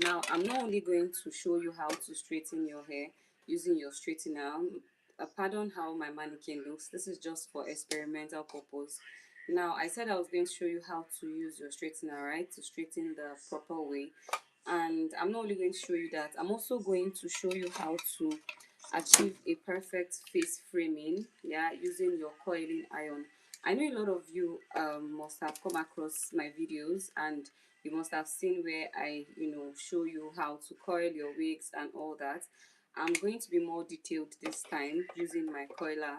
Now I'm not only going to show you how to straighten your hair using your straightener. Pardon how my mannequin looks. This is just for experimental purpose. Now I said I was going to show you how to use your straightener, right, to straighten the proper way. And I'm not only going to show you that, I'm also going to show you how to achieve a perfect face framing, yeah, using your coiling iron. I know a lot of you must have come across my videos, and you must have seen where I show you how to coil your wigs and all that. I'm going to be more detailed this time using my coiler,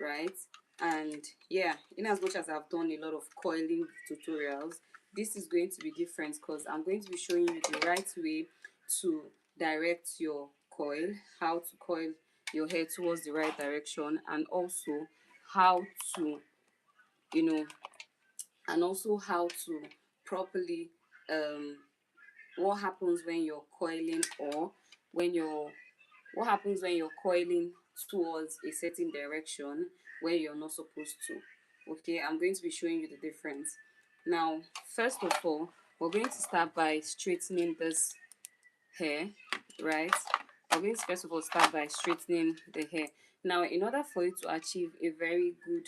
right? And yeah, in as much as I've done a lot of coiling tutorials, this is going to be different because I'm going to be showing you the right way to direct your coil, how to coil your hair towards the right direction, and also how to you know how to properly what happens when you're coiling, or when you're what happens when you're coiling towards a certain direction where you're not supposed to. Okay, I'm going to be showing you the difference. Now, first of all, we're going to start by straightening this hair, right? We're going to first of all start by straightening the hair. Now, in order for you to achieve a very good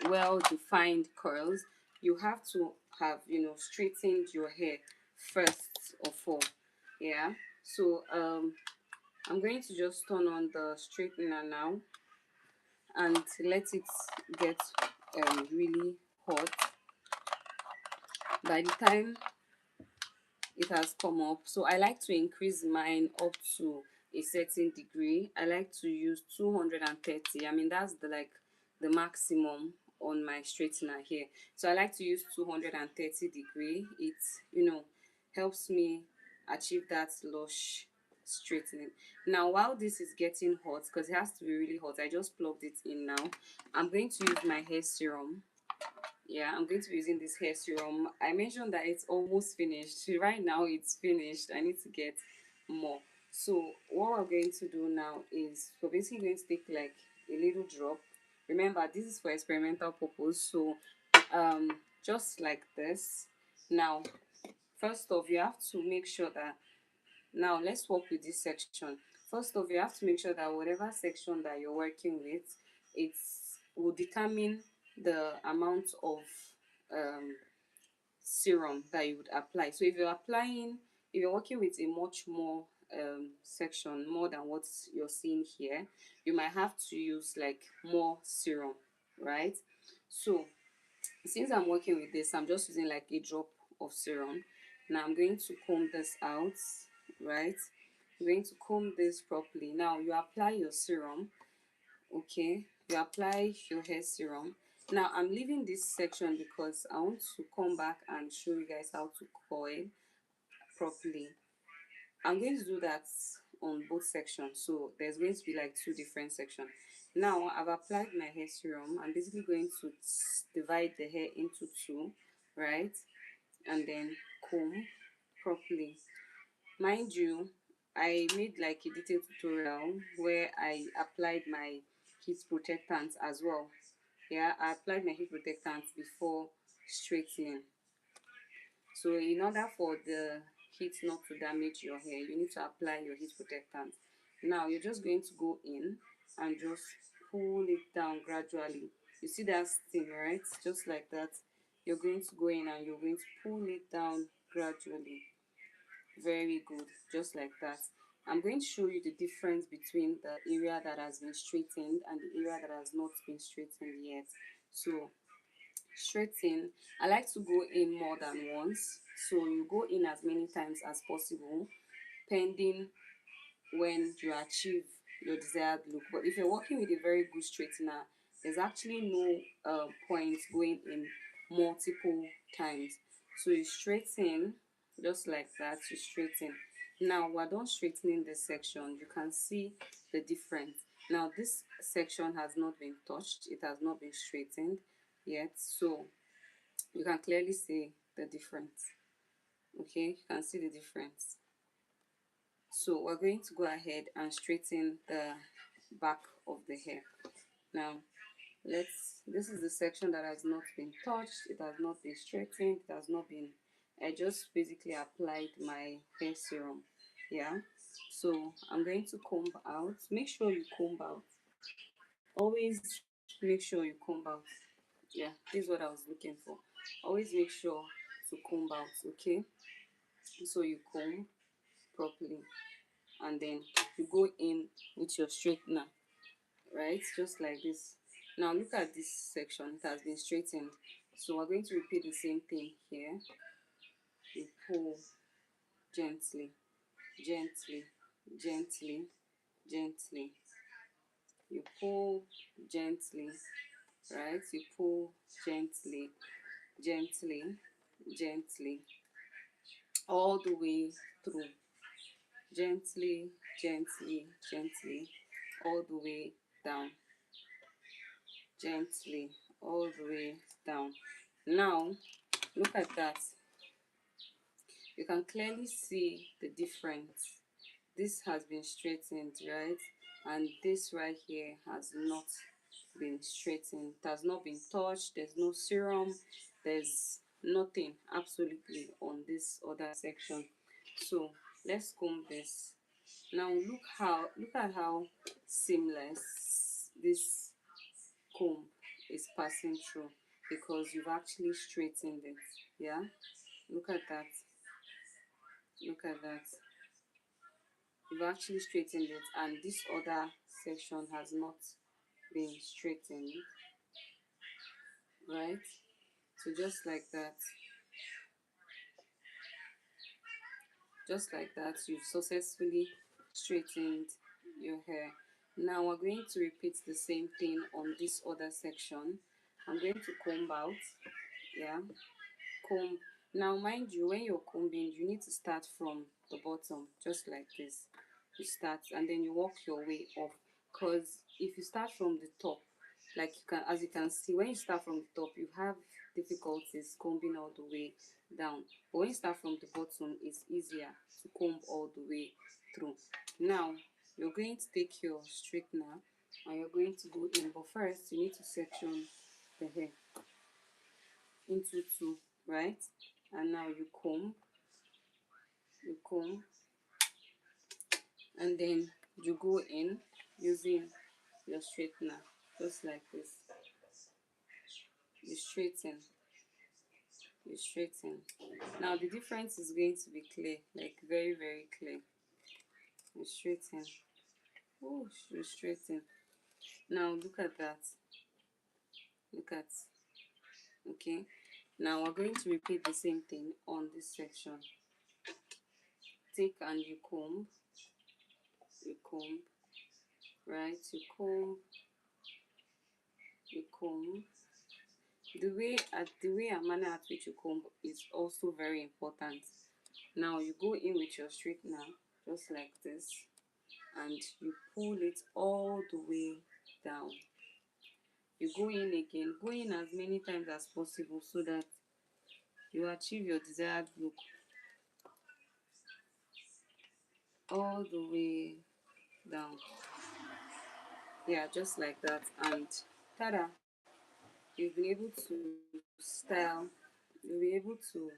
well defined curls, you have to have straightened your hair first of all. Yeah, so I'm going to just turn on the straightener now and let it get really hot. By the time it has come up, so I like to increase mine up to a certain degree. I like to use 230. I mean, that's the maximum on my straightener here. So I like to use 230 degree. It helps me achieve that lush straightening. Now, while this is getting hot, because it has to be really hot, I just plugged it in now. I'm going to use my hair serum. Yeah, I'm going to be using this hair serum. I mentioned that it's almost finished. Right now it's finished. I need to get more. So what we're going to do now is we're basically going to take like a little drop. Remember, this is for experimental purpose. So just like this. Now, first off, you have to make sure that, now let's work with this section. First off, you have to make sure that whatever section that you're working with, it will determine the amount of um, serum that you would apply. So if you're working with a much more section, more than what you're seeing here, you might have to use like more serum, right? So since I'm working with this, I'm just using like a drop of serum. Now I'm going to comb this out, right? I'm going to comb this properly. Now you apply your serum, okay? You apply your hair serum. Now I'm leaving this section because I want to come back and show you guys how to coil properly. I'm going to do that on both sections, so there's going to be like two different sections. Now I've applied my hair serum. I'm basically going to divide the hair into two, right? And then comb properly. Mind you, I made like a detailed tutorial where I applied my heat protectant as well. Yeah, I applied my heat protectant before straightening. So in order for the heat not to damage your hair, you need to apply your heat protectant. Now you're just going to go in and just pull it down gradually. You see that steam, right? Just like that. You're going to go in and you're going to pull it down gradually. Very good, just like that. I'm going to show you the difference between the area that has been straightened and the area that has not been straightened yet. So straighten, I like to go in more than once, so you go in as many times as possible pending when you achieve your desired look. But if you're working with a very good straightener, there's actually no point going in multiple times. So you straighten just like that. You straighten. Now we're done straightening this section. You can see the difference. Now this section has not been touched, it has not been straightened yet, so you can clearly see the difference. Okay, you can see the difference. So we're going to go ahead and straighten the back of the hair. Now this is the section that has not been touched, it has not been straightened, it has not been I just basically applied my hair serum. Yeah, so I'm going to comb out. Make sure you comb out. Always make sure you comb out. Yeah, this is what I was looking for. Always make sure to comb out, okay? So you comb properly, and then you go in with your straightener, right? Just like this. Now look at this section, it has been straightened. So we're going to repeat the same thing here. You pull gently, gently, gently, gently. You pull gently, right? You pull gently, gently, gently, all the way through. Gently, gently, gently, all the way down. Gently, all the way down. Now, look at that. You can clearly see the difference. This has been straightened, right? And this right here has not been straightened. It has not been touched. There's no serum. There's nothing absolutely on this other section. So let's comb this. Now look at how seamless this comb is passing through, because you've actually straightened it. Yeah, look at that. Look at that. You've actually straightened it, and this other section has not been straightened, right? So just like that, you've successfully straightened your hair. Now we're going to repeat the same thing on this other section. I'm going to comb out. Yeah, comb. Now mind you, when you're combing, you need to start from the bottom, just like this. You start and then you work your way up, because if you start from the top, like you can, as you can see, when you start from the top you have difficulties combing all the way down, but when you start from the bottom it's easier to comb all the way through. Now you're going to take your straightener and you're going to go in, but first you need to section the hair into two, right? And now you comb, and then you go in using your straightener, just like this. You straighten, you straighten. Now the difference is going to be clear, like very, very clear. You straighten. Oh, you straighten. Now look at that. Look at, okay. Now we're going to repeat the same thing on this section. Take and you comb, right? You comb. The way and manner at which you comb is also very important. Now you go in with your straightener, just like this, and you pull it all the way down. You go in again, go in as many times as possible so that you achieve your desired look, all the way down. Yeah, just like that, and tada, you've been able to style, you'll be able to,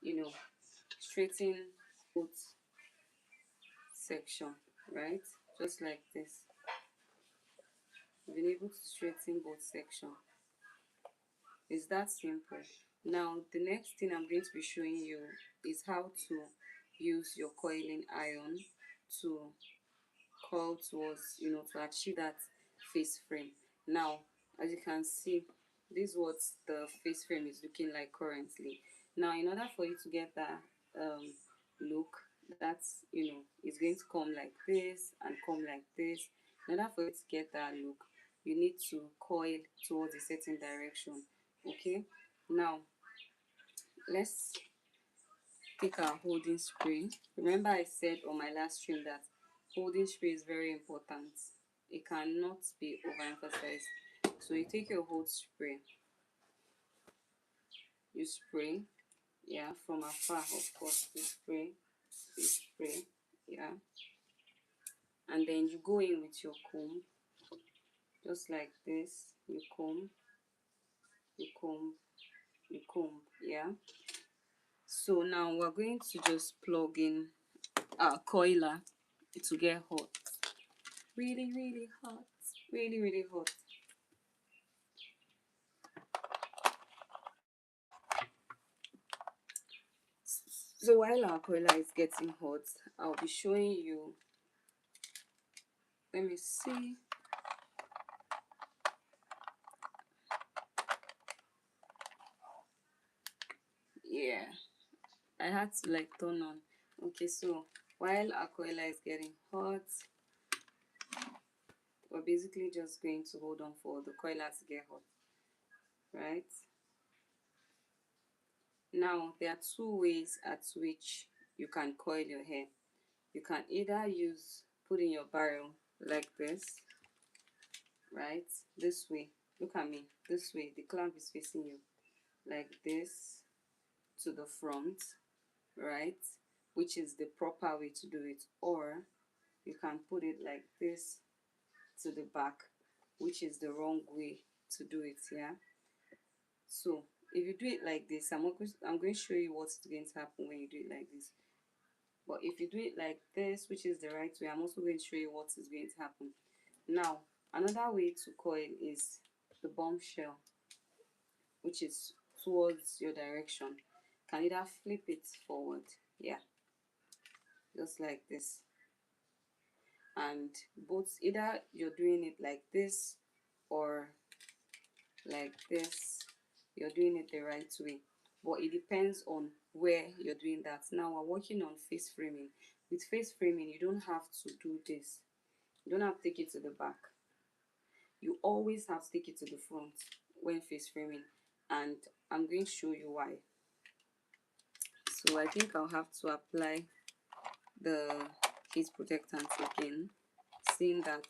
you know, straighten both section, right? Just like this. You've been able to straighten both section. It's that simple. Now the next thing I'm going to be showing you is how to use your coiling iron to coil towards, to achieve that face frame. Now as you can see, this is what the face frame is looking like currently. Now in order for you to get that look, that's, it's going to come like this and come like this. In order for you to get that look, you need to coil towards a certain direction. Okay, now let's take our holding spray. Remember I said on my last stream that holding spray is very important. It cannot be overemphasized. So you take your hold spray, you spray, yeah, from afar, of course. You spray, yeah, and then you go in with your comb, just like this. You comb, you comb, you comb, yeah. So now we're going to just plug in our coiler to get hot. Really, really hot. Really, really hot. So while our coiler is getting hot, I'll be showing you. Let me see. Yeah, I had to like turn on. Okay, so while our coiler is getting hot, we're basically just going to hold on for the coiler to get hot, right? Now, there are two ways at which you can coil your hair. You can either put in your barrel like this, right? This way. Look at me. This way. The clamp is facing you. Like this to the front, right? Which is the proper way to do it. Or you can put it like this to the back, which is the wrong way to do it, yeah? So if you do it like this, I'm going to show you what's going to happen when you do it like this. But if you do it like this, which is the right way, I'm also going to show you what is going to happen. Now, another way to coil is the bombshell, which is towards your direction. You can either flip it forward, yeah, just like this. And both, either you're doing it like this or like this, you're doing it the right way. But it depends on where you're doing that. Now we're working on face framing. With face framing, you don't have to do this. You don't have to take it to the back. You always have to take it to the front when face framing, and I'm going to show you why. So I think I'll have to apply the heat protectant again, seeing that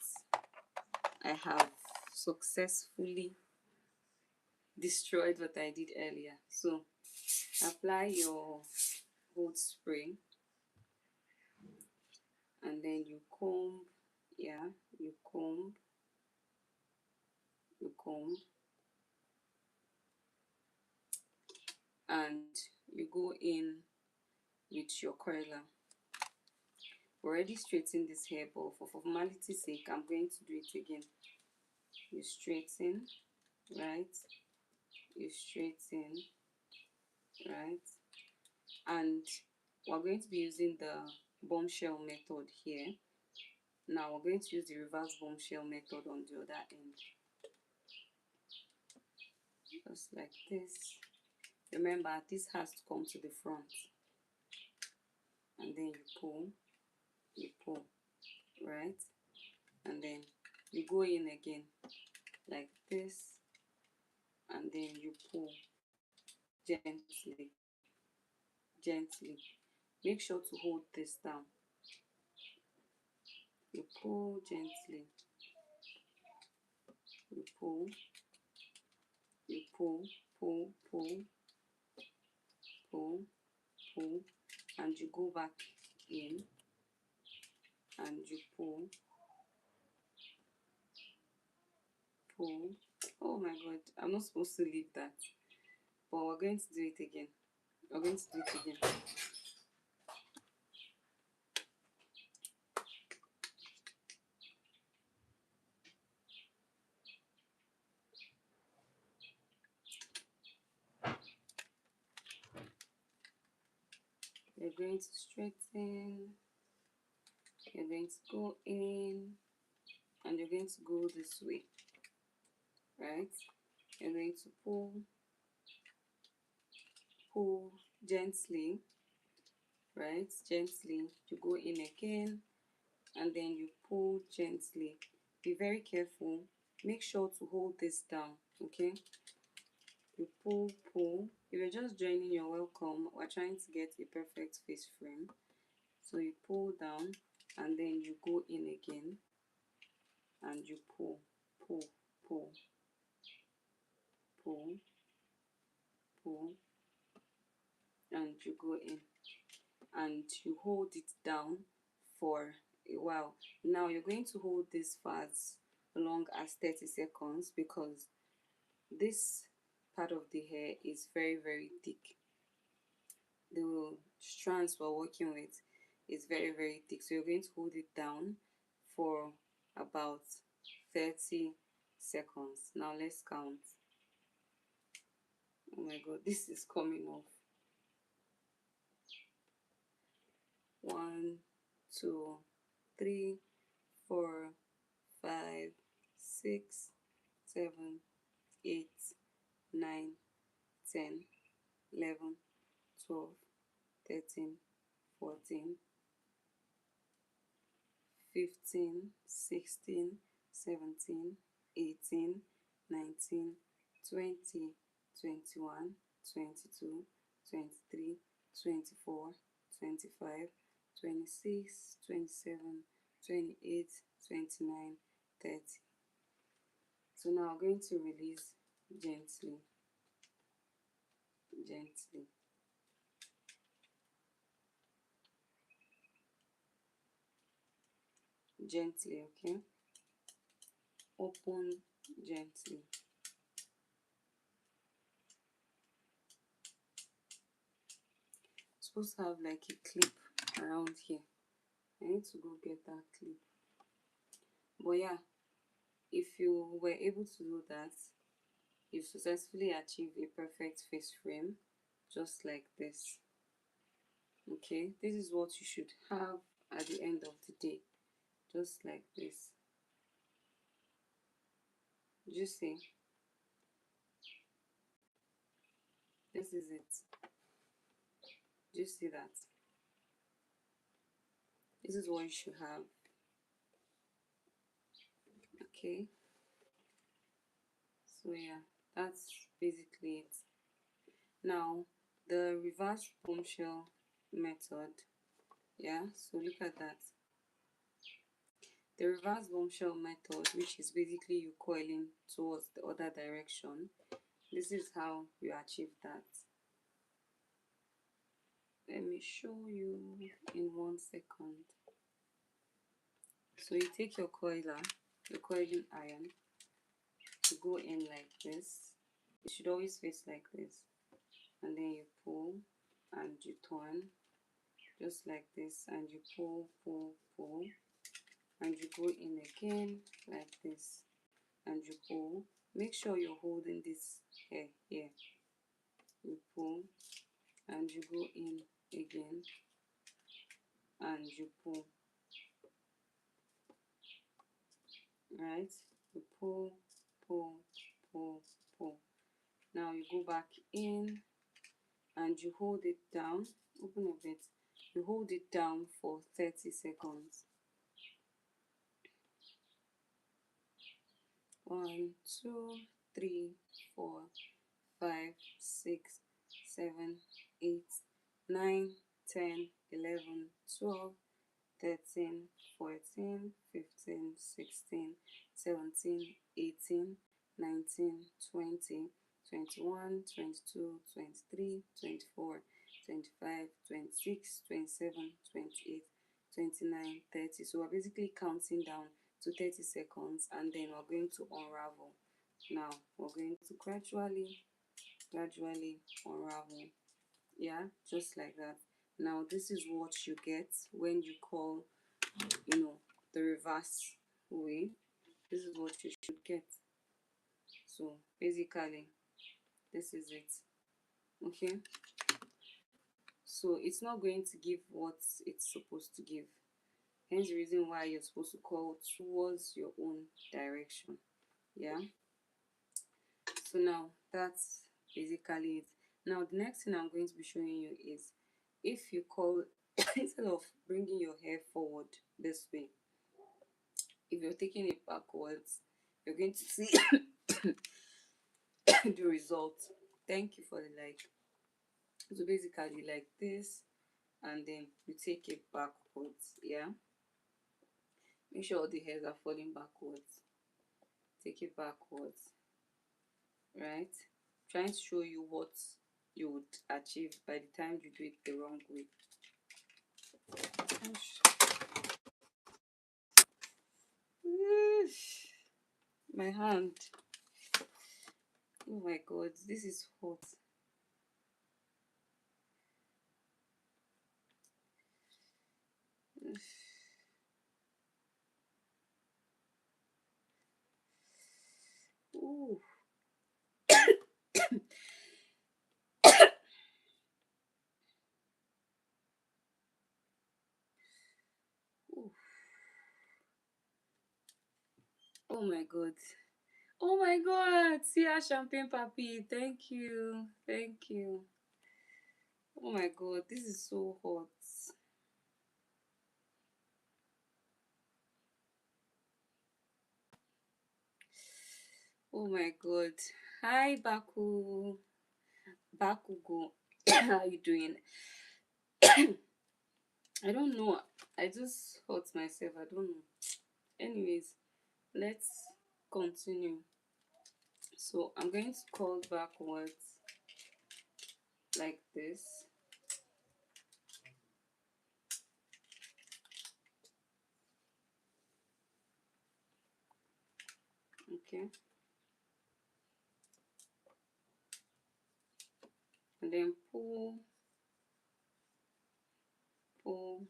I have successfully destroyed what I did earlier. So apply your old spray, and then you comb, yeah, you comb, you comb, and you go in with your curler. Already straighten this hair, but for formality's sake, I'm going to do it again. You straighten, right? You straighten, right? And we're going to be using the bombshell method here. Now we're going to use the reverse bombshell method on the other end. Just like this. Remember, this has to come to the front. And then you pull, right? And then you go in again, like this. And then you pull gently, gently. Make sure to hold this down. You pull gently. You pull, you pull, pull, pull, pull, pull, and you go back in and you pull, pull. Oh my god, I'm not supposed to leave that. But we're going to do it again. We're going to do it again. You're going to straighten. You're going to go in. And you're going to go this way. Right? You're going to pull, pull gently. Right? Gently. You go in again. And then you pull gently. Be very careful. Make sure to hold this down. Okay? You pull, pull. If you're just joining, you're welcome. We're trying to get a perfect face frame. So you pull down and then you go in again and you pull, pull, pull, pull, pull, and you go in and you hold it down for a while. Now you're going to hold this for as long as 30 seconds because this part of the hair is very, very thick. the strands we're working with is very, very thick. So you're going to hold it down for about 30 seconds. Now let's count. Oh my god, this is coming off. 1, 2, 3, 4, 5, 6, 7, 8, 9, 10, 11, 12, 13, 14, 15, 16, 17, 18, 19, 20, 21, 22, 23, 24, 25, 26, 27, 28, 29, 30. So now I'm going to release gently, gently. Gently, okay? Open gently. Supposed to have like a clip around here. I need to go get that clip. But yeah, if you were able to do that, you've successfully achieved a perfect face frame, just like this. Okay, this is what you should have at the end of the day, just like this. Did you see? This is it. Did you see that? This is what you should have. Okay, so yeah, that's basically it. Now the reverse bombshell method, yeah, so look at that. The reverse bombshell method, which is basically you coiling towards the other direction, this is how you achieve that. Let me show you in 1 second. So you take your coiler, your coiling iron, to go in like this. It should always face like this, and then you pull and you turn just like this, and you pull, and you go in again like this, and you pull. Make sure you're holding this hair here. You pull and you go in again, and you pull. Right? You pull, pull, pull. Now you go back in and you hold it down. Open a bit. You hold it down for 30 seconds. 1, 2, 3, 4, 5, 6, 7, 8, 9, 10, 11, 12, 13, 14, 15, 16, 17, 18, 19, 20, 21, 22, 23, 24, 25, 26, 27, 28, 29, 30. So we're basically counting down to 30 seconds, and then we're going to unravel. Now we're going to gradually unravel. Yeah, just like that. Now this is what you get when you call, the reverse way. This is what you should get. So basically this is it. Okay, so it's not going to give what it's supposed to give, hence the reason why you're supposed to call towards your own direction. Yeah, so now that's basically it. Now the next thing I'm going to be showing you is, if you call instead of bringing your hair forward this way, if you're taking it backwards, you're going to see the result. Thank you for the like. So basically like this, and then you take it backwards. Yeah, make sure all the hairs are falling backwards. Take it backwards, right? Trying to show you what you would achieve by the time you do it the wrong way. My hand. Oh my god, this is hot. Ooh. Ooh. Oh my god. Oh my god. See our champagne papi. Thank you. Thank you. Oh my god. This is so hot. Oh my god. Hi Baku. Bakugo. How you doing? I don't know. I just hurt myself. I don't know. Anyways, let's continue. So I'm going to call backwards like this. Okay. And then pull, pull,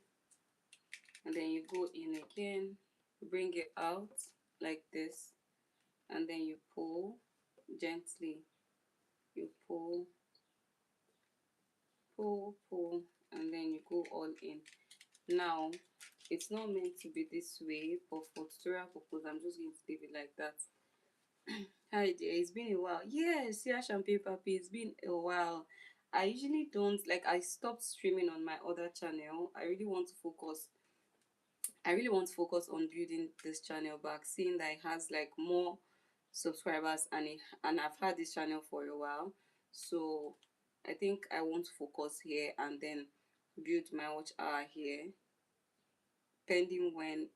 and then you go in again, bring it out like this, and then you pull gently. You pull, pull, pull, and then you go all in. Now, it's not meant to be this way, but for tutorial purpose, I'm just going to leave it like that. Hi there, it's been a while. Yes, yeah, Champagne Papi, it's been a while. I usually don't like I stopped streaming on my other channel. I really want to focus on building this channel back, seeing that it has like more subscribers and I've had this channel for a while. So I think I want to focus here and then build my watch hour here, pending when.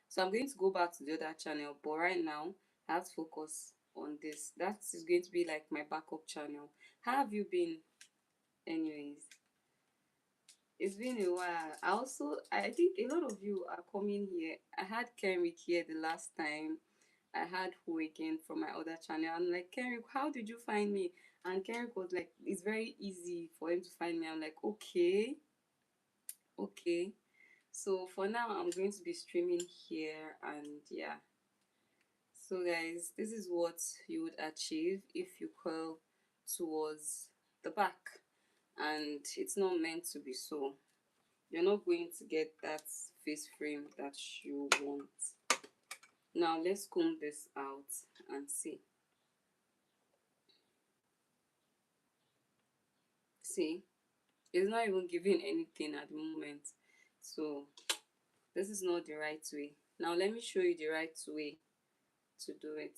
So I'm going to go back to the other channel, but right now I have to focus on this. That is going to be like my backup channel. How have you been? Anyways, it's been a while. I think a lot of you are coming here. I had Kenrick here the last time. I had Who again from my other channel. I'm like, Kenrick, how did you find me? And Kenrick was like, it's very easy for him to find me. I'm like, okay, okay. So for now, I'm going to be streaming here, and yeah. So guys, this is what you would achieve if you curl towards the back, and it's not meant to be so. You're not going to get that face frame that you want. Now let's comb this out and see. See, it's not even giving anything at the moment. So this is not the right way. Now let me show you the right way to do it.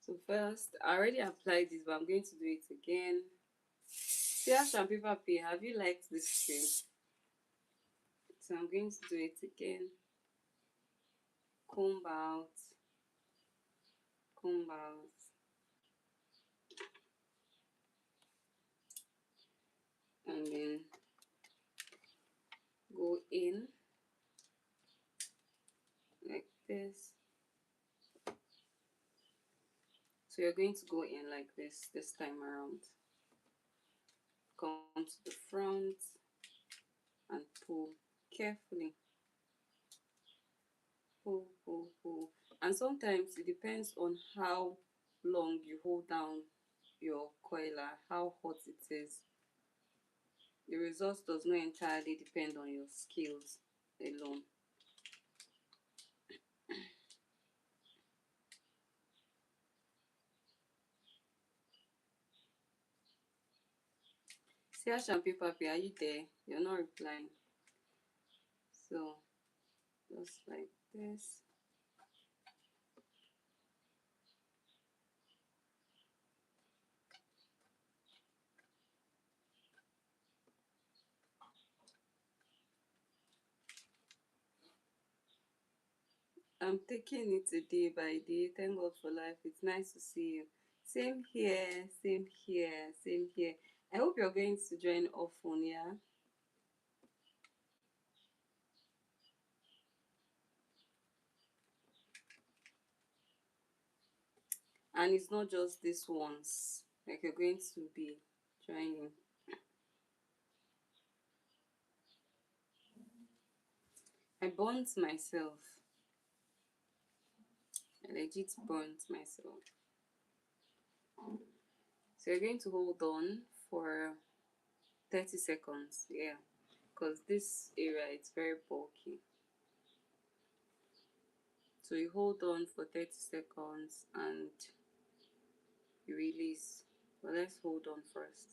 So first, I already applied this, but I'm going to do it again. Dear Shampipa P, have you liked this stream? So I'm going to do it again. Comb out, comb out, and then go in like this. So you're going to go in like this time around. Come to the front and pull carefully. Pull, pull, pull. And sometimes it depends on how long you hold down your coiler, how hot it is. The result does not entirely depend on your skills alone. Sia Shampoo Papi, are you there? You're not replying. So just like this. I'm taking it a day by day. Thank God for life. It's nice to see you. Same here, same here, same here. I hope you're going to join often, yeah? And it's not just this once. Like you're going to be joining. I burnt myself. I legit burnt myself. So you're going to hold on for 30 seconds. Yeah, because this area it's very bulky. So you hold on for 30 seconds and you release. But let's hold on first.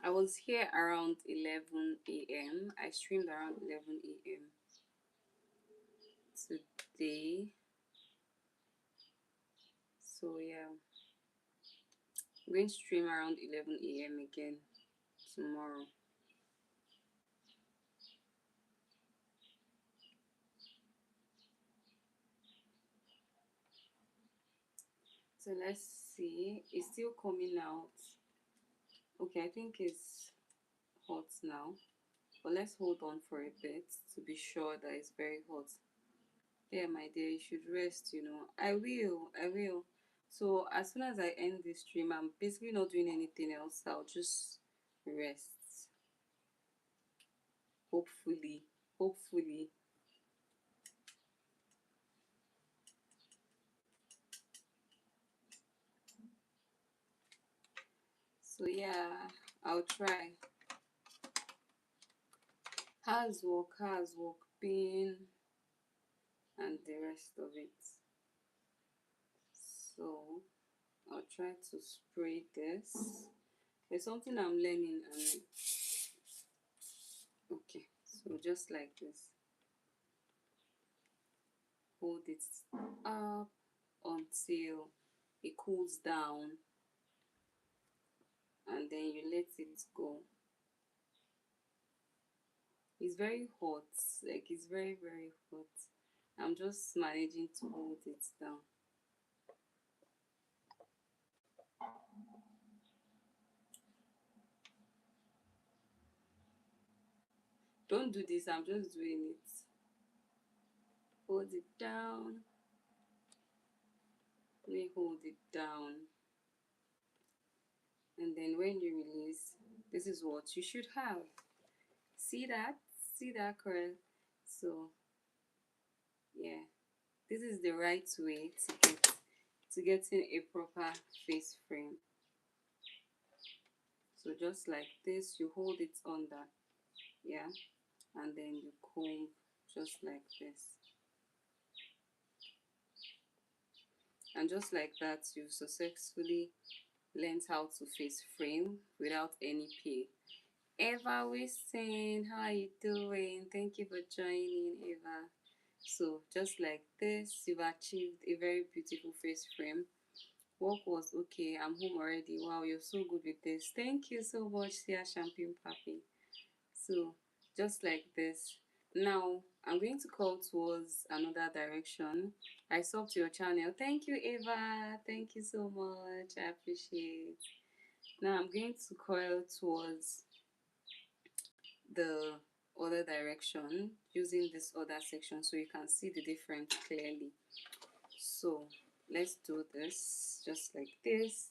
I was here around 11 a.m. I streamed around 11 a.m. today. So yeah, I'm going to stream around 11 a.m. again tomorrow. So let's see. It's still coming out. Okay, I think it's hot now. But let's hold on for a bit to be sure that it's very hot. Yeah, my dear, you should rest, you know. I will. So as soon as I end this stream, I'm basically not doing anything else. I'll just rest. Hopefully. Hopefully. So yeah, I'll try. How's work been and the rest of it. So I'll try to spray this. There's something I'm learning and okay, so just like this. Hold it up until it cools down and then you let it go. It's very hot, like it's very, very hot. I'm just managing to hold it down. Don't do this, I'm just doing it. Hold it down. Let me hold it down. And then when you release, this is what you should have. See that? See that curl? So yeah, this is the right way to getting a proper face frame. So just like this, you hold it under, yeah, and then you comb just like this. And just like that, you've successfully learned how to face frame without any pay. Eva Wilson, how are you doing? Thank you for joining, Eva. So just like this, you've achieved a very beautiful face frame. Work was okay. I'm home already. Wow, you're so good with this. Thank you so much, Sia Champagne Papi. So just like this. Now I'm going to call towards another direction. I subbed to your channel. Thank you, Eva. Thank you so much. I appreciate. Now I'm going to coil towards the other direction using this other section so you can see the difference clearly. So let's do this just like this.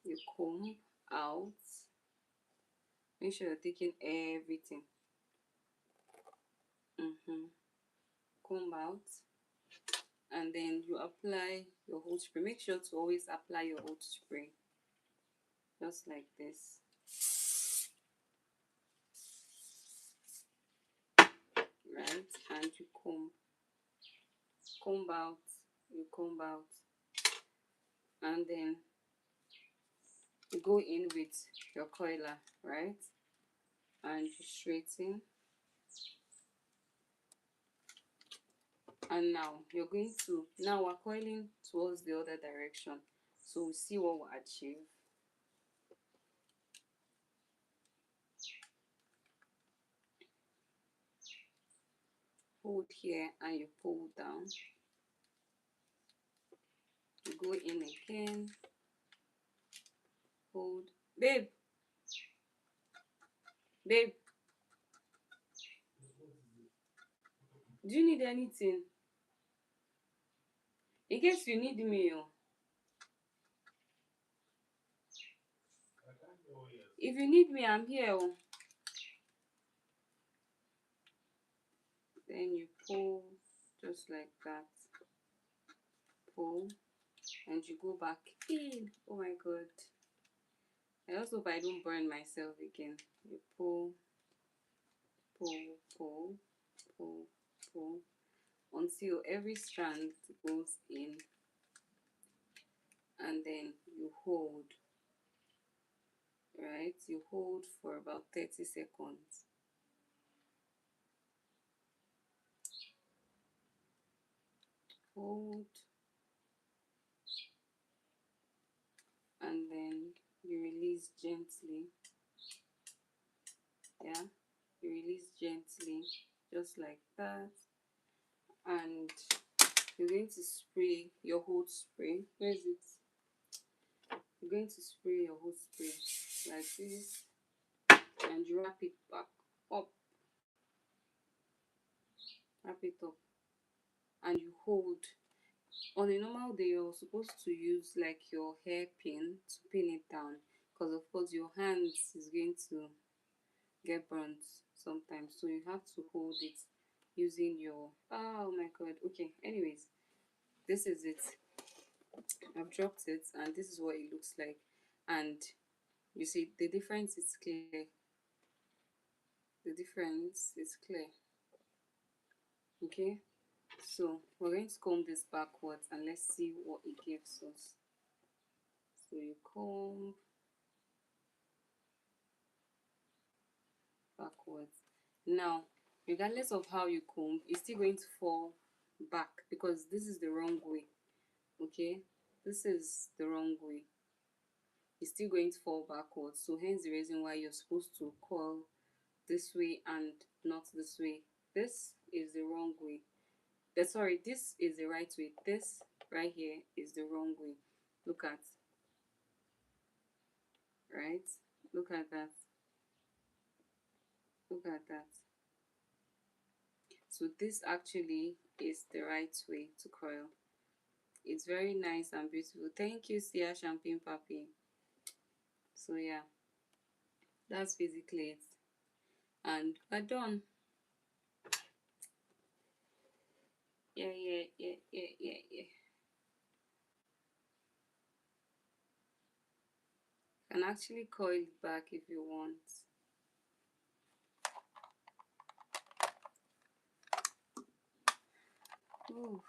You comb out. Make sure you're taking everything. Comb out. And then you apply your whole spray. Make sure to always apply your whole spray. Just like this. Right? And you comb out. You comb out. And then you go in with your coiler, right? And you straighten. And now you're going to, now we're coiling towards the other direction. So we'll see what we'll achieve. Hold here and you pull down. You go in again. Hold. Babe. Babe. Do you need anything? In case you need me, oh. If you need me, I'm here, oh. Then you pull just like that. Pull, and you go back in. Oh my god. I also hope I don't burn myself again. You pull, pull, pull, pull, pull until every strand goes in, and then you hold, right? You hold for about 30 seconds. Hold, and then you release gently. Yeah, you release gently, just like that. And you're going to spray your whole spray. Where is it? You're going to spray your whole spray like this, and you wrap it back up. Wrap it up, and you hold. On a normal day, you're supposed to use like your hairpin to pin it down, because of course your hands is going to get burnt sometimes, so you have to hold it using your, oh my god. Okay, anyways, this is it. I've dropped it, and this is what it looks like. And you see the difference is clear. The difference is clear. Okay, so we're going to comb this backwards, and let's see what it gives us. So you comb backwards. Now, regardless of how you comb, it's still going to fall back because this is the wrong way. Okay, this is the wrong way. It's still going to fall backwards, so hence the reason why you're supposed to curl this way and not this way. This is the wrong way. Sorry, this is the right way. This right here is the wrong way. Look at, right? Look at that. Look at that. So this actually is the right way to coil. It's very nice and beautiful. Thank you, Sia Champagne Papi. So yeah, that's basically it. And we're done. Yeah, yeah, yeah, yeah, yeah, yeah. You can actually coil it back if you want. Ooh.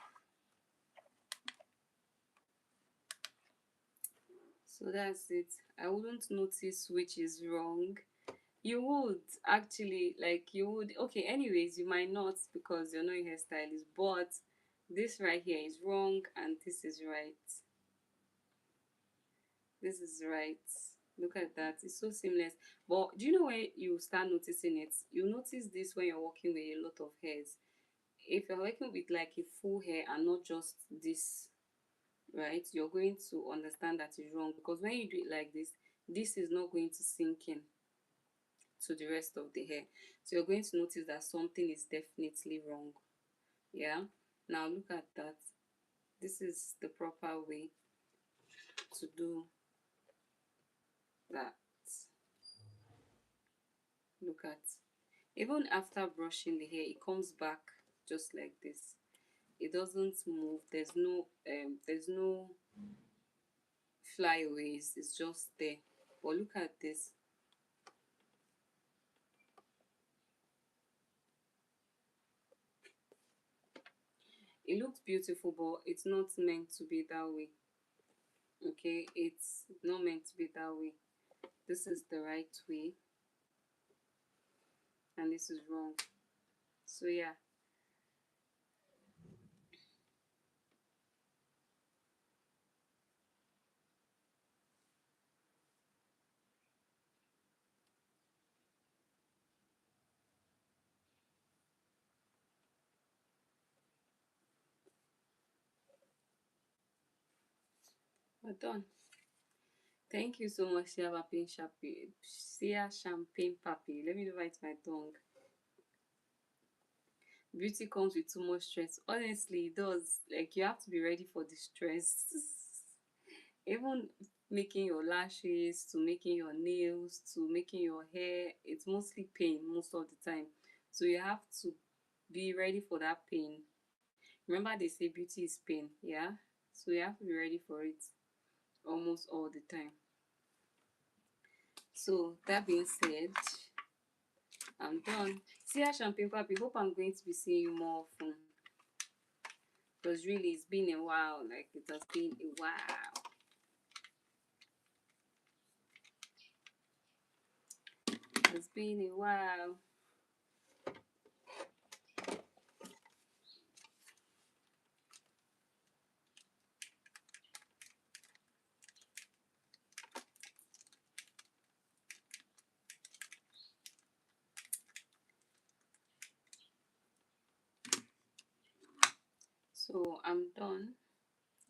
So that's it. I wouldn't notice which is wrong. You would actually, like, you would. Okay, anyways, you might not because you're not a hairstylist, but this right here is wrong and this is right. This is right. Look at that. It's so seamless. But do you know when you start noticing it? You notice this when you're working with a lot of hairs. If you're working with like a full hair and not just this, right, you're going to understand that it's wrong, because when you do it like this is not going to sink in to the rest of the hair. So you're going to notice that something is definitely wrong. Yeah. Now look at that. This is the proper way to do that. Look at, even after brushing the hair, it comes back just like this. It doesn't move. There's no flyaways. It's just there. But look at this. It looks beautiful, but it's not meant to be that way. Okay, it's not meant to be that way. This is the right way, and this is wrong. So yeah. We're done. Thank you so much, Sia Champagne Papi. Let me know if it's my tongue. Beauty comes with too much stress. Honestly, it does. Like, you have to be ready for the stress. Even making your lashes, to making your nails, to making your hair, it's mostly pain most of the time. So you have to be ready for that pain. Remember, they say beauty is pain, yeah? So you have to be ready for it almost all the time. So that being said, I'm done. See ya, Champagne Papi. Hope I'm going to be seeing you more often. Because really, it's been a while. Like, it has been a while. It's been a while. So I'm done.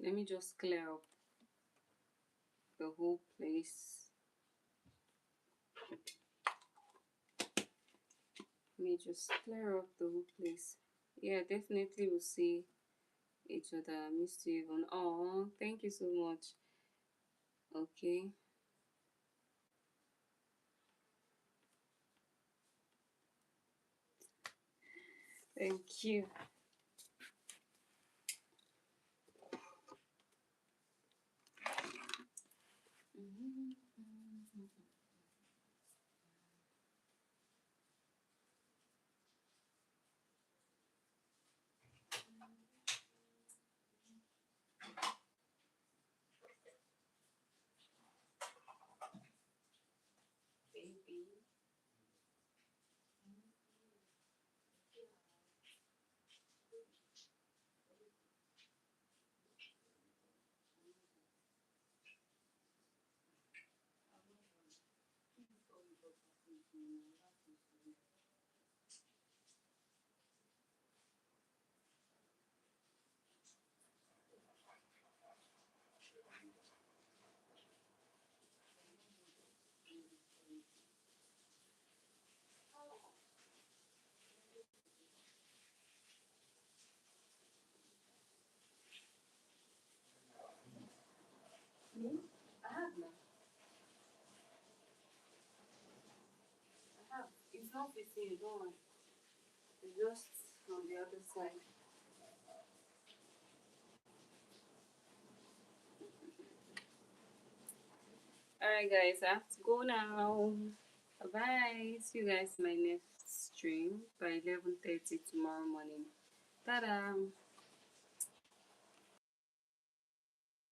Let me just clear up the whole place. Let me just clear up the whole place. Yeah, definitely we'll see each other. I missed you even. Oh, thank you so much. Okay. Thank you. Baby. Me? I have now. I have. It's not facing you, don't worry. It's just on the other side. Alright guys, I have to go now. Bye bye. See you guys in my next stream by 11:30 tomorrow morning. Ta-da!